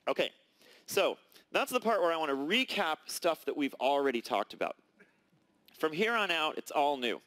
Okay, so that's the part where I want to recap stuff that we've already talked about. From here on out, it's all new.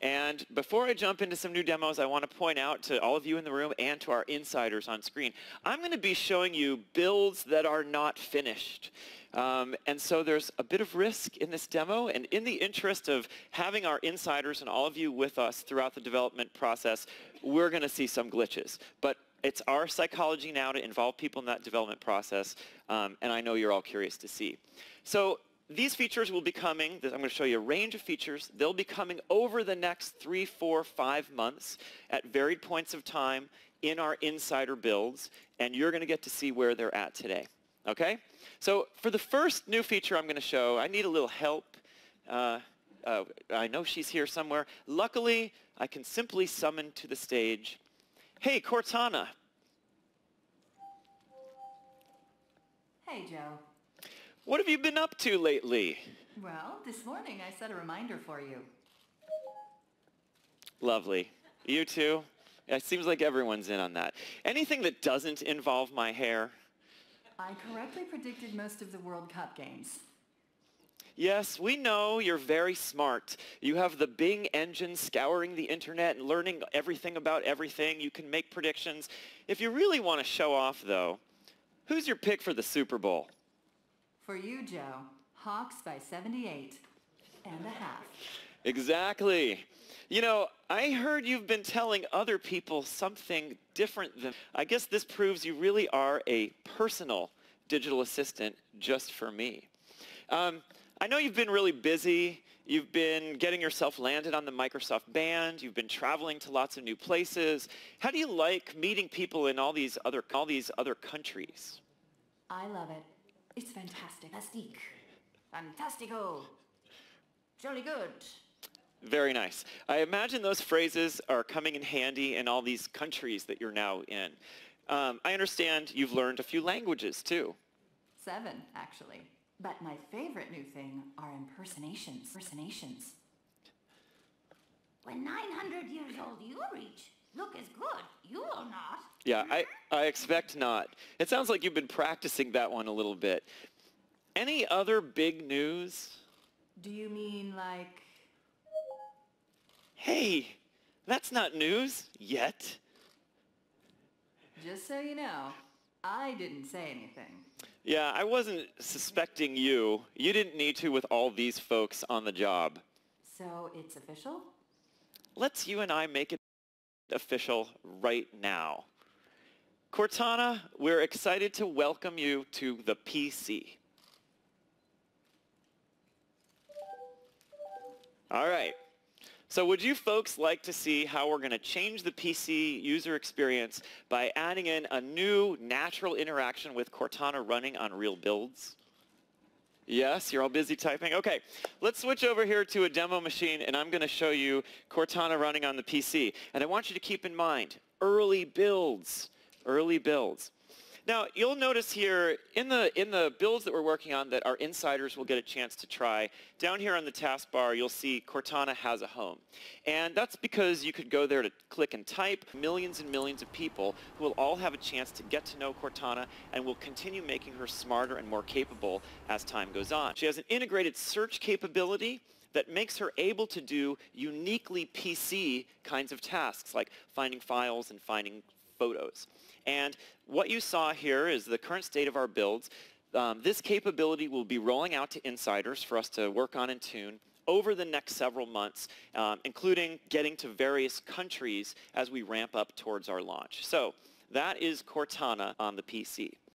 And before I jump into some new demos, I want to point out to all of you in the room and to our insiders on screen, I'm going to be showing you builds that are not finished. And so there's a bit of risk in this demo, and in the interest of having our insiders and all of you with us throughout the development process, we're going to see some glitches. But it's our psychology now to involve people in that development process, and I know you're all curious to see. So these features will be coming. I'm going to show you a range of features. They'll be coming over the next 3, 4, 5 months at varied points of time in our insider builds, and you're going to get to see where they're at today. Okay? So for the first new feature I'm going to show, I need a little help. I know she's here somewhere. Luckily, I can simply summon to the stage, hey, Cortana. Hey, Joe. What have you been up to lately? Well, this morning I set a reminder for you. Lovely. You too? It seems like everyone's in on that. Anything that doesn't involve my hair? I correctly predicted most of the World Cup games. Yes, we know you're very smart. You have the Bing engine scouring the internet and learning everything about everything. You can make predictions. If you really want to show off, though, who's your pick for the Super Bowl? For you, Joe, Hawks by 78 and a half. Exactly. You know, I heard you've been telling other people something different than... I guess this proves you really are a personal digital assistant just for me. I know you've been really busy. You've been getting yourself landed on the Microsoft band. You've been traveling to lots of new places. How do you like meeting people in all these other countries? I love it. It's fantastic. Fantastic. Fantastico. Jolly good. Very nice. I imagine those phrases are coming in handy in all these countries that you're now in. I understand you've learned a few languages, too. 7, actually. But my favorite new thing are impersonations. When 900 years old you reach, look as good. You will not. Yeah, I expect not. It sounds like you've been practicing that one a little bit. Any other big news? Do you mean like... Hey, that's not news yet. Just so you know, I didn't say anything. Yeah, I wasn't suspecting you. You didn't need to with all these folks on the job. So it's official? Let's you and I make it official right now. Cortana, we're excited to welcome you to the PC. All right. So would you folks like to see how we're going to change the PC user experience by adding in a new natural interaction with Cortana running on real builds? Yes, you're all busy typing? Okay, let's switch over here to a demo machine, and I'm going to show you Cortana running on the PC. And I want you to keep in mind, early builds. Early builds. Now, you'll notice here in the builds that we're working on that our insiders will get a chance to try, down here on the taskbar, you'll see Cortana has a home. And that's because you could go there to click and type. Millions and millions of people who will all have a chance to get to know Cortana and will continue making her smarter and more capable as time goes on. She has an integrated search capability that makes her able to do uniquely PC kinds of tasks, like finding files and finding photos. And what you saw here is the current state of our builds. This capability will be rolling out to insiders for us to work on and tune over the next several months, including getting to various countries as we ramp up towards our launch. So that is Cortana on the PC.